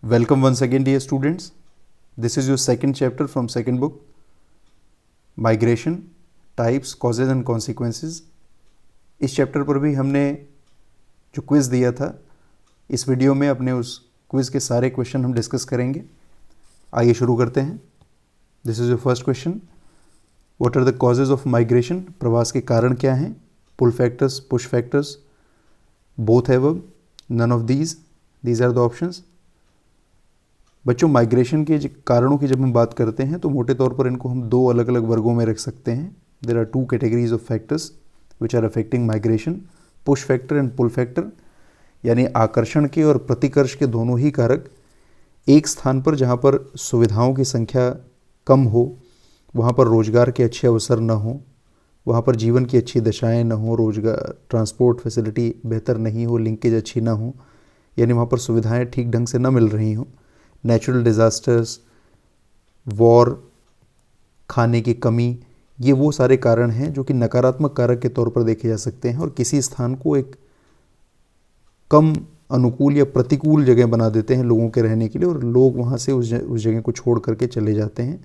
Welcome once again, dear students. This is your second chapter from second book, Migration, Types, Causes and Consequences. इस chapter पर भी हमने जो quiz दिया था, इस वीडियो में अपने उस क्विज़ के सारे क्वेश्चन हम डिस्कस करेंगे. आइए शुरू करते हैं. This is your first question. What are the causes of migration? प्रवास के कारण क्या हैं? Pull factors, push factors, both above, none of these are the options. बच्चों, माइग्रेशन के कारणों की जब हम बात करते हैं तो मोटे तौर पर इनको हम दो अलग अलग वर्गों में रख सकते हैं. There are two categories of factors which are affecting migration, push factor and pull factor. यानी आकर्षण के और प्रतिकर्ष के दोनों ही कारक एक स्थान पर जहाँ पर सुविधाओं की संख्या कम हो, वहाँ पर रोजगार के अच्छे अवसर न हो, वहाँ पर जीवन की अच्छी दशाएं न हो, रोजगार ट्रांसपोर्ट फैसिलिटी बेहतर नहीं हो, लिंकेज अच्छी ना हो, यानी वहाँ पर सुविधाएं ठीक ढंग से न मिल रही हों, नेचुरल डिज़ास्टर्स, वॉर, खाने की कमी, ये वो सारे कारण हैं जो कि नकारात्मक कारक के तौर पर देखे जा सकते हैं और किसी स्थान को एक कम अनुकूल या प्रतिकूल जगह बना देते हैं लोगों के रहने के लिए, और लोग वहाँ से उस जगह को छोड़ करके चले जाते हैं.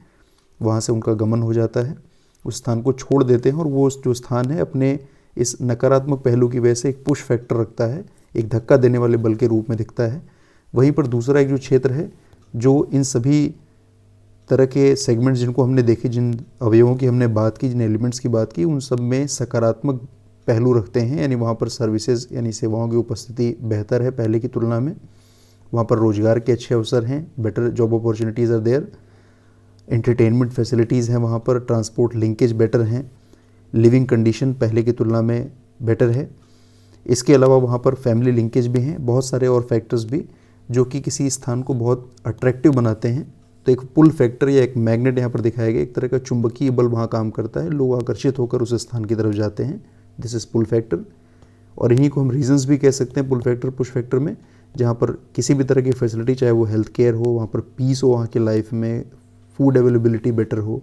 वहाँ से उनका गमन हो जाता है, उस स्थान को छोड़ देते हैं, और वो जो स्थान है अपने इस नकारात्मक पहलू की वजह से एक पुश फैक्टर रखता है, एक धक्का देने वाले बल के रूप में दिखता है. वहीं पर दूसरा एक जो क्षेत्र है जो इन सभी तरह के सेगमेंट्स जिनको हमने देखे, जिन अवयवों की हमने बात की, जिन एलिमेंट्स की बात की, उन सब में सकारात्मक पहलू रखते हैं. यानी वहाँ पर सर्विसेज यानी सेवाओं की उपस्थिति बेहतर है पहले की तुलना में, वहाँ पर रोजगार के अच्छे अवसर हैं, better job opportunities are there, entertainment facilities हैं वहाँ पर, ट्रांसपोर्ट लिंकेज बेटर हैं, लिविंग कंडीशन पहले की तुलना में बेटर है. इसके अलावा वहाँ पर फैमिली लिंकेज भी हैं, बहुत सारे और फैक्टर्स भी जो कि किसी स्थान को बहुत अट्रैक्टिव बनाते हैं. तो एक पुल फैक्टर या एक मैग्नेट यहाँ पर दिखाया गया, एक तरह का चुंबकीय बल वहाँ काम करता है, लोग आकर्षित होकर उस स्थान की तरफ जाते हैं. This is pull factor. और इन्हीं को हम रीजंस भी कह सकते हैं पुल फैक्टर पुश फैक्टर में, जहाँ पर किसी भी तरह की फैसिलिटी, चाहे वो हेल्थ केयर हो, वहाँ पर पीस हो, वहाँ की लाइफ में फूड अवेलेबिलिटी बेटर हो,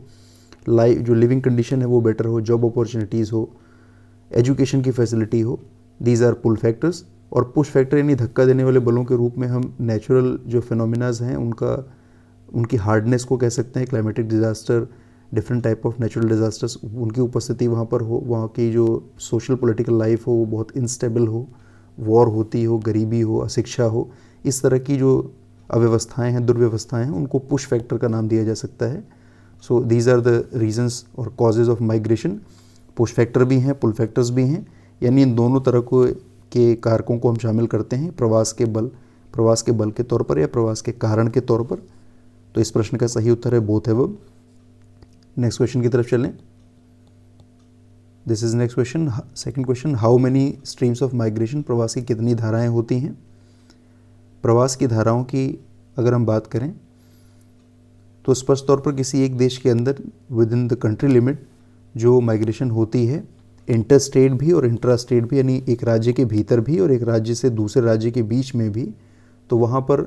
लाइफ जो लिविंग कंडीशन है वो बेटर हो, जॉब अपॉर्चुनिटीज़ हो, एजुकेशन की फैसिलिटी हो. These are pull factors. और पुश फैक्टर यानी धक्का देने वाले बलों के रूप में हम नेचुरल जो फिनोमिनाज हैं उनकी हार्डनेस को कह सकते हैं. Climatic disaster, different type of natural disasters, उनकी उपस्थिति वहाँ पर हो, वहाँ की जो सोशल पॉलिटिकल लाइफ हो वो बहुत इनस्टेबल हो, वॉर होती हो, गरीबी हो, अशिक्षा हो, इस तरह की जो अव्यवस्थाएं हैं, दुर्व्यवस्थाएं हैं, उनको पुश फैक्टर का नाम दिया जा सकता है. So these are the reasons और causes of migration. Push factor भी हैं, पुल फैक्टर्स भी हैं, यानी इन दोनों तरह के कारकों को हम शामिल करते हैं प्रवास के बल के तौर पर या प्रवास के कारण के तौर पर. तो इस प्रश्न का सही उत्तर है बोथ एबव. नेक्स्ट क्वेश्चन की तरफ चलें. This is next question, second question. How many streams of migration? प्रवास की कितनी धाराएं होती हैं? प्रवास की धाराओं की अगर हम बात करें तो स्पष्ट तौर पर किसी एक देश के अंदर with in the country limit जो माइग्रेशन होती है, इंटर स्टेट भी और इंट्रा स्टेट भी, यानी एक राज्य के भीतर भी और एक राज्य से दूसरे राज्य के बीच में भी, तो वहाँ पर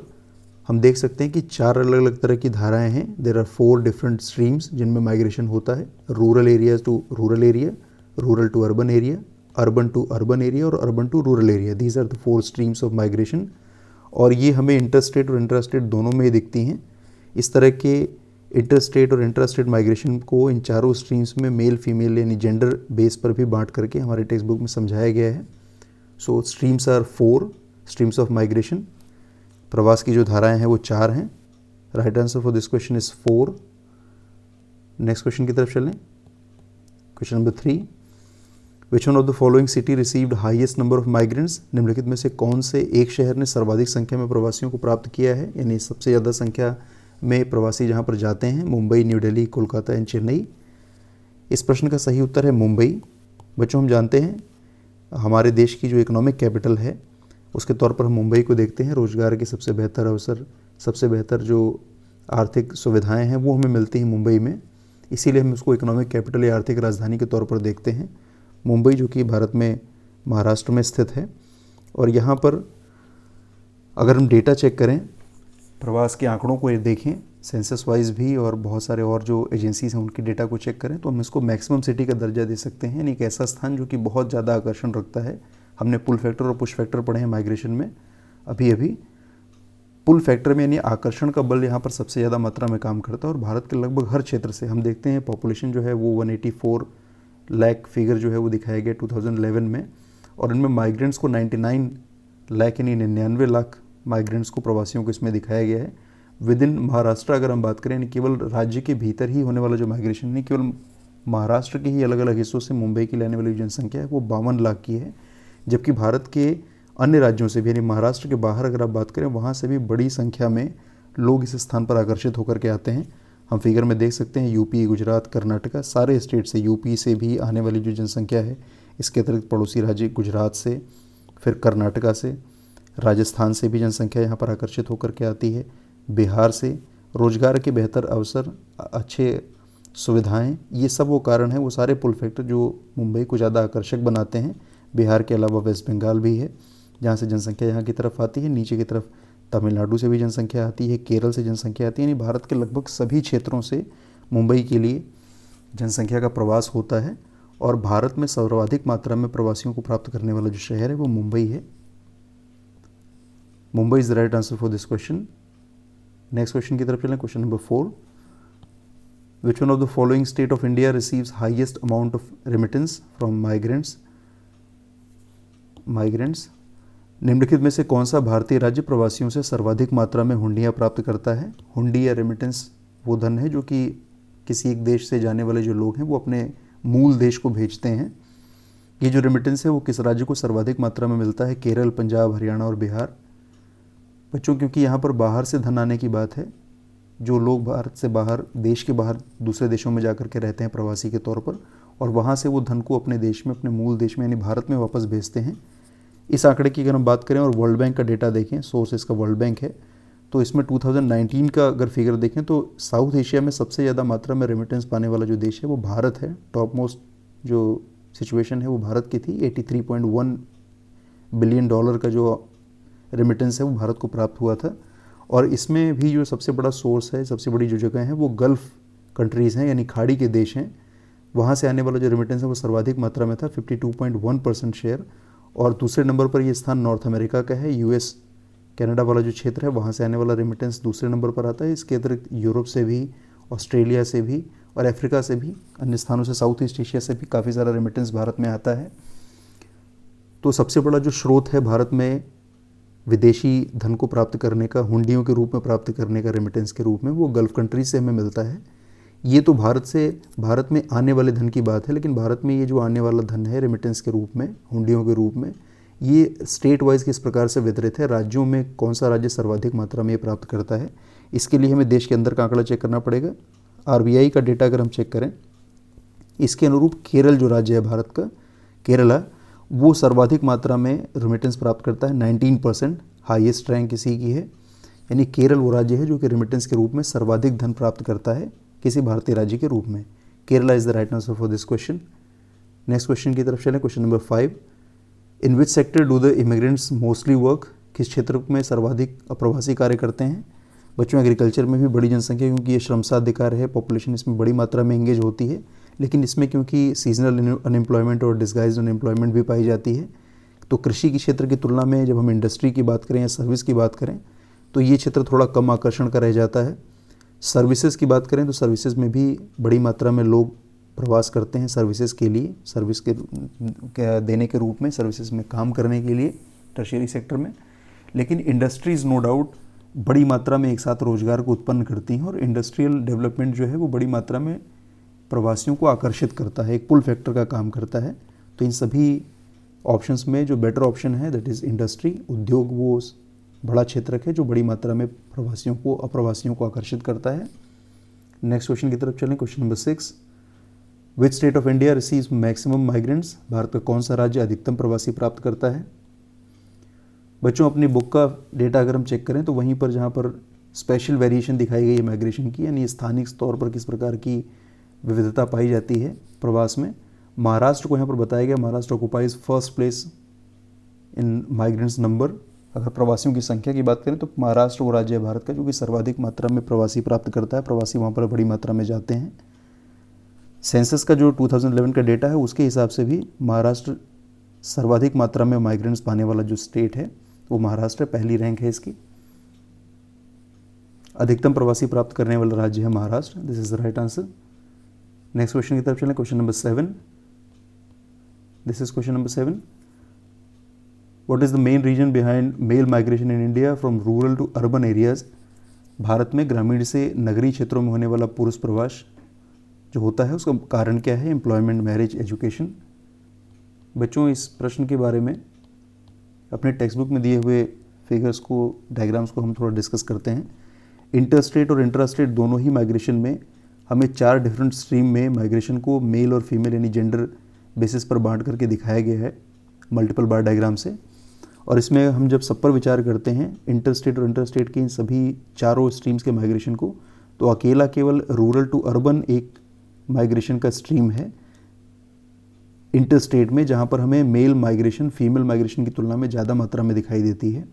हम देख सकते हैं कि चार अलग अलग तरह की धाराएं हैं. देयर आर 4 डिफरेंट स्ट्रीम्स जिनमें माइग्रेशन होता है. Rural area to rural area, rural to urban area, urban to urban area और urban to rural area. These are the 4 streams of migration. और ये हमें इंटर स्टेट और इंट्रा स्टेट दोनों में ही दिखती हैं. इस तरह के इंटर स्टेट और इंट्रा स्टेट माइग्रेशन को इन चारों स्ट्रीम्स में मेल फीमेल यानी जेंडर बेस पर भी बांट करके हमारे टेक्स्ट बुक में समझाया गया है. So streams are 4 streams of migration. प्रवास की जो धाराएं हैं वो 4 हैं. Right answer for this question is 4. Next question की तरफ चलें. Question number 3. Which one of the following city received highest number of migrants? निम्नलिखित में से कौन से एक शहर ने सर्वाधिक संख्या में प्रवासियों को प्राप्त किया है, यानी सबसे ज़्यादा संख्या में प्रवासी जहाँ पर जाते हैं? Mumbai, new Delhi, Kolkata and Chennai. इस प्रश्न का सही उत्तर है मुंबई. बच्चों, हम जानते हैं हमारे देश की जो इकोनॉमिक कैपिटल है उसके तौर पर हम मुंबई को देखते हैं. रोजगार के सबसे बेहतर अवसर, सबसे बेहतर जो आर्थिक सुविधाएं हैं वो हमें मिलती हैं मुंबई में, इसीलिए हम उसको इकोनॉमिक कैपिटल या आर्थिक राजधानी के तौर पर देखते हैं. मुंबई जो कि भारत में महाराष्ट्र में स्थित है. और यहाँ पर अगर हम डेटा चेक करें, प्रवास के आंकड़ों को देखें सेंसस वाइज भी, और बहुत सारे और जो एजेंसीज हैं उनकी डेटा को चेक करें, तो हम इसको मैक्सिमम सिटी का दर्जा दे सकते हैं. यानी एक ऐसा स्थान जो कि बहुत ज़्यादा आकर्षण रखता है. हमने पुल फैक्टर और पुश फैक्टर पढ़े हैं माइग्रेशन में अभी. पुल फैक्टर में यानी आकर्षण का बल यहाँ पर सबसे ज़्यादा मात्रा में काम करता है और भारत के लगभग हर क्षेत्र से हम देखते हैं पॉपुलेशन जो है वो 184 लाख फिगर जो है वो दिखाया गया 2011 में, और इनमें माइग्रेंट्स को 99 लाख यानी 99 लाख माइग्रेंट्स को, प्रवासियों को इसमें दिखाया गया है। विद इन महाराष्ट्र अगर हम बात करें, यानी केवल राज्य के भीतर ही होने वाला जो माइग्रेशन नहीं, केवल महाराष्ट्र के ही अलग अलग हिस्सों से मुंबई की लाने वाली जनसंख्या है वो 52 लाख की है, जबकि भारत के अन्य राज्यों से भी यानी महाराष्ट्र के बाहर अगर आप बात करें वहाँ से भी बड़ी संख्या में लोग इस स्थान पर आकर्षित होकर के आते हैं। हम फिगर में देख सकते हैं यूपी, गुजरात, कर्नाटका, सारे स्टेट से, यूपी से भी आने वाली जो जनसंख्या है, इसके अतिरिक्त पड़ोसी राज्य गुजरात से, फिर कर्नाटका से, राजस्थान से भी जनसंख्या यहाँ पर आकर्षित होकर के आती है, बिहार से। रोजगार के बेहतर अवसर, अच्छे सुविधाएं, ये सब वो कारण है, वो सारे पुल फैक्टर जो मुंबई को ज़्यादा आकर्षक बनाते हैं। बिहार के अलावा वेस्ट बंगाल भी है जहाँ से जनसंख्या यहाँ की तरफ आती है, नीचे की तरफ तमिलनाडु से भी जनसंख्या आती है, केरल से जनसंख्या आती है, यानी भारत के लगभग सभी क्षेत्रों से मुंबई के लिए जनसंख्या का प्रवास होता है। और भारत में सर्वाधिक मात्रा में प्रवासियों को प्राप्त करने वाला जो शहर है वो मुंबई है। Mumbai is the right answer for this question. Next question की तरफ चलें, question number 4। Which one of the following state of India receives highest amount of remittance from migrants. निम्नलिखित में से कौन सा भारतीय राज्य प्रवासियों से सर्वाधिक मात्रा में हुंडियाँ प्राप्त करता है। हुंडी या रेमिटेंस वो धन है जो कि किसी एक देश से जाने वाले जो लोग हैं वो अपने मूल देश को भेजते हैं। ये जो रेमिटेंस है वो किस राज्य को सर्वाधिक मात्रा में मिलता है। केरल, पंजाब, हरियाणा और बिहार। बच्चों, क्योंकि यहाँ पर बाहर से धन आने की बात है, जो लोग भारत से बाहर, देश के बाहर दूसरे देशों में जाकर के रहते हैं प्रवासी के तौर पर, और वहाँ से वो धन को अपने देश में, अपने मूल देश में यानी भारत में वापस भेजते हैं। इस आंकड़े की अगर हम बात करें और वर्ल्ड बैंक का डेटा देखें, सोर्स इसका वर्ल्ड बैंक है, तो इसमें 2019 का अगर फिगर देखें तो साउथ एशिया में सबसे ज़्यादा मात्रा में रेमिटेंस पाने वाला जो देश है वो भारत है। टॉप मोस्ट जो सिचुएशन है वो भारत की थी। 83.1 बिलियन डॉलर का जो रेमिटेंस है वो भारत को प्राप्त हुआ था। और इसमें भी जो सबसे बड़ा सोर्स है, सबसे बड़ी जो जगह है वो गल्फ़ कंट्रीज़ हैं, यानी खाड़ी के देश हैं। वहाँ से आने वाला जो रेमिटेंस है वो सर्वाधिक मात्रा में था, 52.1% शेयर। और दूसरे नंबर पर ये स्थान नॉर्थ अमेरिका का है। यूएस, कनाडा वाला जो क्षेत्र है वहाँ से आने वाला रेमिटेंस दूसरे नंबर पर आता है। इसके अतिरिक्त यूरोप से भी, ऑस्ट्रेलिया से भी और अफ्रीका से भी, अन्य स्थानों से, साउथ ईस्ट एशिया से भी काफ़ी सारा रेमिटेंस भारत में आता है। तो सबसे बड़ा जो स्रोत है भारत में विदेशी धन को प्राप्त करने का, हुंडियों के रूप में प्राप्त करने का, रेमिटेंस के रूप में, वो गल्फ़ कंट्रीज से हमें मिलता है। ये तो भारत में आने वाले धन की बात है, लेकिन भारत में ये जो आने वाला धन है रेमिटेंस के रूप में, हुंडियों के रूप में, ये स्टेट वाइज किस प्रकार से वितरित है, राज्यों में कौन सा राज्य सर्वाधिक मात्रा में ये प्राप्त करता है, इसके लिए हमें देश के अंदर का आंकड़ा चेक करना पड़ेगा। आरबीआई का डेटा अगर हम चेक करें, इसके अनुरूप केरल जो राज्य है भारत का, केरला, वो सर्वाधिक मात्रा में रेमिटेंस प्राप्त करता है। 19% हाईएस्ट रैंक इसी की है। यानी केरल वो राज्य है जो कि रेमिटेंस के रूप में सर्वाधिक धन प्राप्त करता है किसी भारतीय राज्य के रूप में। Kerala is the right answer for this question. Next question की तरफ चलें, question number 5। In which sector do the immigrants mostly work. किस क्षेत्र में सर्वाधिक अप्रवासी कार्य करते हैं। बच्चों, एग्रीकल्चर में भी बड़ी जनसंख्या, क्योंकि ये श्रम साध्य कार्य है, पॉपुलेशन इसमें बड़ी मात्रा में एंगेज होती है। लेकिन इसमें क्योंकि सीजनल अनएम्प्लॉयमेंट और डिस्गाइज्ड अनएम्प्लॉयमेंट भी पाई जाती है, तो कृषि की क्षेत्र की तुलना में जब हम इंडस्ट्री की बात करें या सर्विस की बात करें तो ये क्षेत्र थोड़ा कम आकर्षण का रह जाता है। सर्विसेज की बात करें तो सर्विसेज में भी बड़ी मात्रा में लोग प्रवास करते हैं सर्विसेज के लिए, सर्विस के देने के रूप में, सर्विसेज में काम करने के लिए टर्शियरी सेक्टर में। लेकिन इंडस्ट्रीज़ नो डाउट बड़ी मात्रा में एक साथ रोजगार को उत्पन्न करती हैं, और इंडस्ट्रियल डेवलपमेंट जो है वो बड़ी मात्रा में प्रवासियों को आकर्षित करता है, एक पुल फैक्टर का काम करता है। तो इन सभी ऑप्शंस में जो बेटर ऑप्शन है दैट इज़ इंडस्ट्री, उद्योग, वो बड़ा क्षेत्र है जो बड़ी मात्रा में प्रवासियों को, अप्रवासियों को आकर्षित करता है। नेक्स्ट क्वेश्चन की तरफ चलें, question number 6। Which state of India receives maximum migrants. Bharat का कौन सा राज्य अधिकतम प्रवासी प्राप्त करता है। बच्चों, अपनी बुक का डेटा अगर हम चेक करें तो वहीं पर जहाँ पर स्पेशल वेरिएशन दिखाई गई है माइग्रेशन की, यानी स्थानिक तौर पर किस प्रकार की विविधता पाई जाती है प्रवास में, महाराष्ट्र को यहाँ पर बताया गया। Maharashtra occupies first place in migrants number. अगर प्रवासियों की संख्या की बात करें तो महाराष्ट्र वो राज्य है भारत का जो कि सर्वाधिक मात्रा में प्रवासी प्राप्त करता है, प्रवासी वहाँ पर बड़ी मात्रा में जाते हैं। सेंसस का जो 2011 का डेटा है उसके हिसाब से भी महाराष्ट्र सर्वाधिक मात्रा में माइग्रेंट्स पाने वाला जो स्टेट है वो महाराष्ट्र, पहली रैंक है इसकी। अधिकतम प्रवासी प्राप्त करने वाला राज्य है Maharashtra. This is the right answer. Next question की तरफ चलें। Question number 7, this is question number 7। What is the main reason behind male migration in India from rural to urban areas? भारत में ग्रामीण से नगरीय क्षेत्रों में होने वाला पुरुष प्रवास जो होता है उसका कारण क्या है? Employment, marriage, education. बच्चों, इस प्रश्न के बारे में अपने टेक्स्ट बुक में दिए हुए फिगर्स को, डायग्राम्स को हम थोड़ा डिस्कस करते हैं। इंटरस्टेट और इंट्रास्टेट दोनों ही माइग्रेशन में हमें 4 डिफरेंट स्ट्रीम में माइग्रेशन को मेल और फीमेल यानी जेंडर बेसिस पर बांट करके दिखाया गया है मल्टीपल बार डायग्राम से। और इसमें हम जब सब पर विचार करते हैं इंटरस्टेट और इंटरस्टेट के इन सभी चारों स्ट्रीम्स के माइग्रेशन को, तो अकेला केवल रूरल टू अर्बन एक माइग्रेशन का स्ट्रीम है इंटरस्टेट में, जहाँ पर हमें मेल माइग्रेशन फीमेल माइग्रेशन की तुलना में ज़्यादा मात्रा में दिखाई देती है।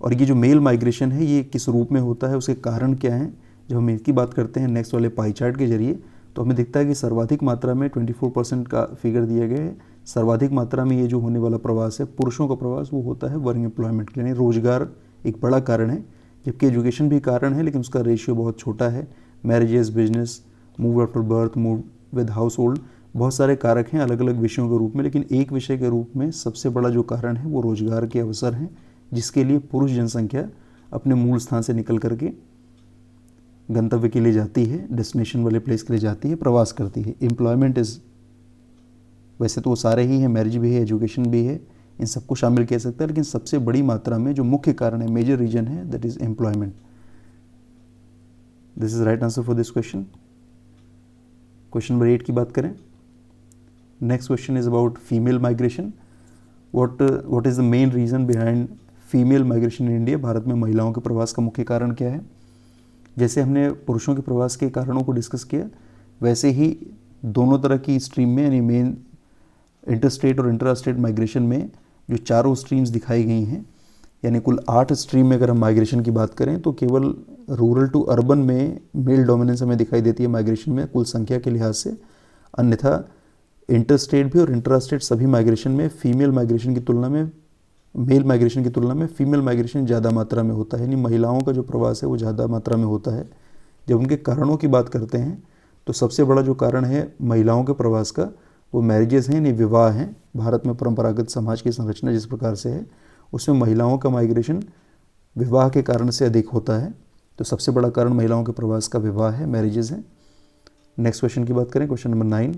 और ये जो मेल माइग्रेशन है ये किस रूप में होता है, उसके कारण क्या हैं? जब हम इसकी बात करते हैं नेक्स्ट वाले पाई चार्ट के जरिए, तो हमें दिखता है कि सर्वाधिक मात्रा में 24% का फिगर दिया गया है। सर्वाधिक मात्रा में ये जो होने वाला प्रवास है पुरुषों का प्रवास, वो होता है वर्क एम्प्लॉयमेंट के लिए, यानी रोजगार एक बड़ा कारण है, जबकि एजुकेशन भी कारण है लेकिन उसका रेशियो बहुत छोटा है। Marriages, business, move after birth, move with house hold, बहुत सारे कारक हैं अलग अलग विषयों के रूप में, लेकिन एक विषय के रूप में सबसे बड़ा जो कारण है वो रोजगार के अवसर हैं, जिसके लिए पुरुष जनसंख्या अपने मूल स्थान से निकल करके गंतव्य के लिए जाती है, डेस्टिनेशन वाले प्लेस के लिए जाती है, प्रवास करती है। एम्प्लॉयमेंट इज़, वैसे तो वो सारे ही हैं, मैरिज भी है, एजुकेशन भी है, इन सबको शामिल कह सकते हैं, लेकिन सबसे बड़ी मात्रा में जो मुख्य कारण है, मेजर रीजन है, that is employment. This is right answer for this question. Question number 8 की बात करें। Next question is about female migration. What is the main reason behind female migration in India? भारत में महिलाओं के प्रवास का मुख्य कारण क्या है? जैसे हमने पुरुषों के प्रवास के कारणों को डिस्कस किया, वैसे ही दोनों तरह की स्ट्रीम में, यानी मेन इंटरस्टेट और इंट्रास्टेट माइग्रेशन में जो चारों स्ट्रीम्स दिखाई गई हैं, यानी कुल 8 स्ट्रीम में अगर हम माइग्रेशन की बात करें तो केवल रूरल टू अर्बन में मेल डोमिनेंस हमें दिखाई देती है माइग्रेशन में कुल संख्या के लिहाज से। अन्यथा इंटरस्टेट भी और इंट्रास्टेट सभी माइग्रेशन में फीमेल माइग्रेशन की तुलना में, मेल माइग्रेशन की तुलना में फीमेल माइग्रेशन ज़्यादा मात्रा में होता है, यानी महिलाओं का जो प्रवास है वो ज़्यादा मात्रा में होता है। जब उनके कारणों की बात करते हैं तो सबसे बड़ा जो कारण है महिलाओं के प्रवास का वो मैरिजेस हैं, यानी विवाह हैं। भारत में परंपरागत समाज की संरचना जिस प्रकार से है उसमें महिलाओं का माइग्रेशन विवाह के कारण से अधिक होता है, तो सबसे बड़ा कारण महिलाओं के प्रवास का विवाह है, मैरिजेस हैं। नेक्स्ट क्वेश्चन की बात करें, question number 9।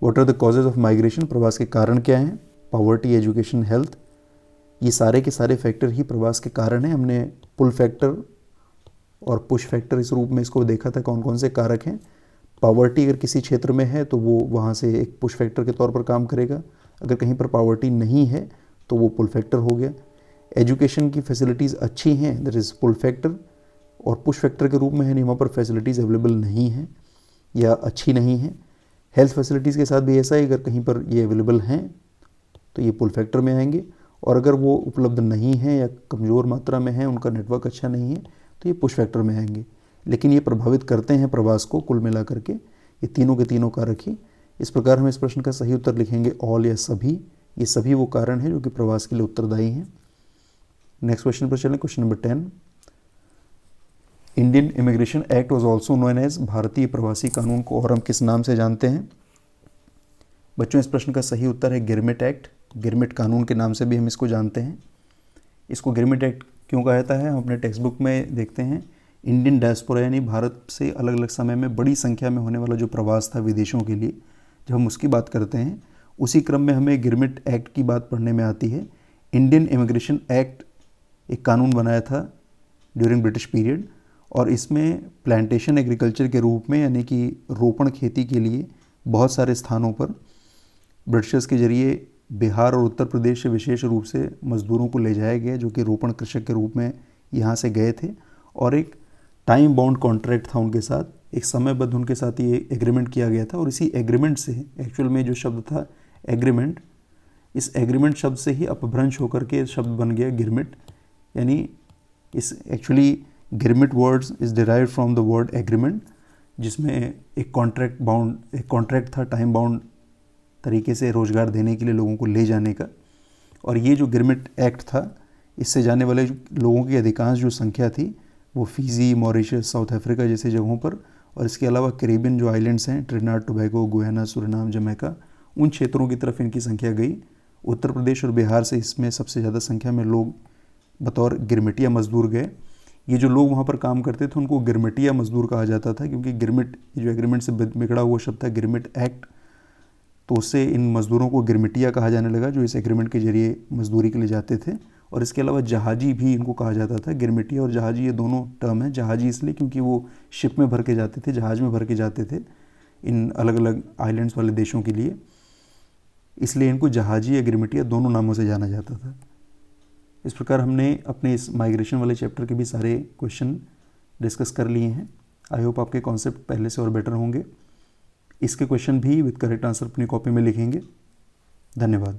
What are the causes of migration? प्रवास के कारण क्या हैं? पॉवर्टी, एजुकेशन, हेल्थ, ये सारे के सारे फैक्टर ही प्रवास के कारण हैं। हमने पुल फैक्टर और पुश फैक्टर इस रूप में इसको देखा था, कौन कौन से कारक हैं। पॉवर्टी अगर किसी क्षेत्र में है तो वो वहाँ से एक पुश फैक्टर के तौर पर काम करेगा, अगर कहीं पर पॉवर्टी नहीं है तो वो पुल फैक्टर हो गया। एजुकेशन की फैसिलिटीज़ अच्छी हैं, दैट इज़ पुल फैक्टर, और पुश फैक्टर के रूप में है नहीं, वहाँ पर फैसिलिटीज़ अवेलेबल नहीं हैं या अच्छी नहीं हैं। हेल्थ फैसिलिटीज़ के साथ भी ऐसा ही, अगर कहीं पर ये अवेलेबल हैं तो ये पुल फैक्टर में आएंगे, और अगर वो उपलब्ध नहीं है या कमज़ोर मात्रा में है, उनका नेटवर्क अच्छा नहीं है, तो ये पुश फैक्टर में आएंगे। लेकिन ये प्रभावित करते हैं प्रवास को कुल मिला करके, ये तीनों के तीनों कारक ही। इस प्रकार हम इस प्रश्न का सही उत्तर लिखेंगे ऑल या सभी। ये सभी वो कारण हैं जो कि प्रवास के लिए उत्तरदायी हैं। नेक्स्ट क्वेश्चन पर चलें, question number 10। Indian immigration act was also known as, भारतीय प्रवासी कानून को और हम किस नाम से जानते हैं? बच्चों, इस प्रश्न का सही उत्तर है गिरमिट एक्ट। गिरमिट कानून के नाम से भी हम इसको जानते हैं। इसको गिरमिट एक्ट क्यों कहा जाता है? हम अपने टेक्स्ट बुक में देखते हैं, इंडियन डायस्पोरा यानी भारत से अलग अलग समय में बड़ी संख्या में होने वाला जो प्रवास था विदेशों के लिए, जब हम उसकी बात करते हैं उसी क्रम में हमें गिरमिट एक्ट की बात पढ़ने में आती है। इंडियन इमिग्रेशन एक्ट एक कानून बनाया था ड्यूरिंग ब्रिटिश पीरियड, और इसमें प्लांटेशन एग्रीकल्चर के रूप में, यानी कि रोपण खेती के लिए बहुत सारे स्थानों पर ब्रिटिशर्स के जरिए बिहार और उत्तर प्रदेश से विशेष रूप से मजदूरों को ले जाया गया, जो कि रोपण कृषक के रूप में यहाँ से गए थे, और एक टाइम बाउंड कॉन्ट्रैक्ट था उनके साथ, एक समयबद्ध उनके साथ ये एग्रीमेंट किया गया था। और इसी एग्रीमेंट से, एक्चुअल में जो शब्द था एग्रीमेंट, इस एग्रीमेंट शब्द से ही अपभ्रंश होकर के शब्द बन गया गिरमिट। यानी इस actually girmit words is derived from the word agreement, जिसमें एक कॉन्ट्रैक्ट था टाइम बाउंड तरीके से रोज़गार देने के लिए लोगों को ले जाने का। और ये जो गिरमिट एक्ट था, इससे जाने वाले लोगों की अधिकांश जो संख्या थी वो फीजी, मॉरिशस, साउथ अफ्रीका जैसी जगहों पर, और इसके अलावा कैरिबियन जो आइलैंड्स हैं, Trinidad Tobago, Guyana, Suriname, Jamaica, उन क्षेत्रों की तरफ इनकी संख्या गई। उत्तर प्रदेश और बिहार से इसमें सबसे ज़्यादा संख्या में लोग बतौर गिरमिटिया मजदूर गए। ये जो लोग वहाँ पर काम करते थे उनको गिरमिटिया मजदूर कहा जाता था, क्योंकि गिरमिट जो एग्रीमेंट से बिगड़ा हुआ शब्द था, गिरमिट एक्ट, तो उससे इन मज़दूरों को गिरमिटिया कहा जाने लगा, जो इस एग्रीमेंट के जरिए मजदूरी के लिए जाते थे। और इसके अलावा जहाजी भी इनको कहा जाता था। गिरमिटिया और जहाजी ये दोनों टर्म हैं। जहाजी इसलिए क्योंकि वो शिप में भर के जाते थे, जहाज़ में भर के जाते थे इन अलग अलग आइलैंड्स वाले देशों के लिए, इसलिए इनको जहाजी या गिरमिटिया दोनों नामों से जाना जाता था। इस प्रकार हमने अपने इस माइग्रेशन वाले चैप्टर के भी सारे क्वेश्चन डिस्कस कर लिए हैं। आई होप आपके कॉन्सेप्ट पहले से और बेटर होंगे। इसके क्वेश्चन भी विद करेक्ट आंसर अपनी कॉपी में लिखेंगे। धन्यवाद।